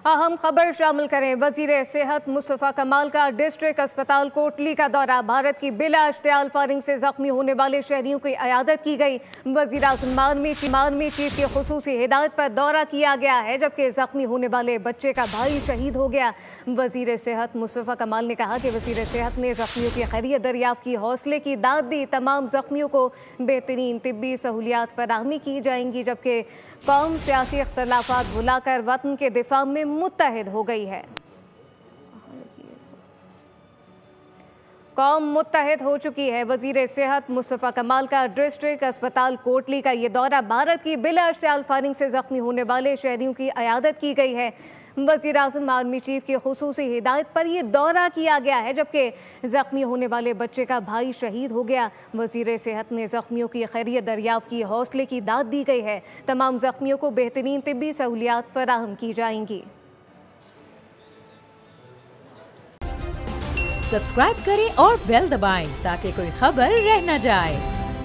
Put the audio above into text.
अहम खबर शामिल करें। वजीर सेहत मुस्तफ़ा कमाल का डिस्ट्रिक्ट अस्पताल कोटली का दौरा। भारत की बिला इश्तियाल फायरिंग से जख्मी होने वाले शहरियों की इयादत की गई। वजीर आज़म मानमी चीफ की खुसूसी हिदायत पर दौरा किया गया है, जबकि जख्मी होने वाले बच्चे का भाई शहीद हो गया। वजीर सेहत मुस्तफ़ा कमाल ने कहा कि वजीर सेहत ने जख्मियों की खैरियत दरियाफ्त की, हौसले की दाद दी। तमाम जख्मियों को बेहतरीन तिब्बी सहूलियात फराहमी की जाएंगी, जबकि कौम सियासी इख्तलाफात भुलाकर वतन के दिफा में मुत्तहिद हो गई है। कौम मुत्तहिद हो चुकी है। वजीर सेहत मुस्तफ़ा कमाल का डिस्ट्रिक्ट अस्पताल कोटली का ये दौरा। भारत की बिला इश्तियाल फायरिंग से जख्मी होने वाले शहरियों की इयादत की गई है। वज़ीर आज़म आर्मी चीफ की खुसूसी हिदायत पर यह दौरा किया गया है, जबकि जख्मी होने वाले बच्चे का भाई शहीद हो गया। वज़ीर सेहत ने जख्मियों की खैरियत दरियाफ्त की, हौसले की दाद दी गई है। तमाम जख्मियों को बेहतरीन तिब्बी सहूलियात फराहम की जाएंगी। सब्सक्राइब करें और बेल दबाएं ताकि कोई खबर रह न जाए।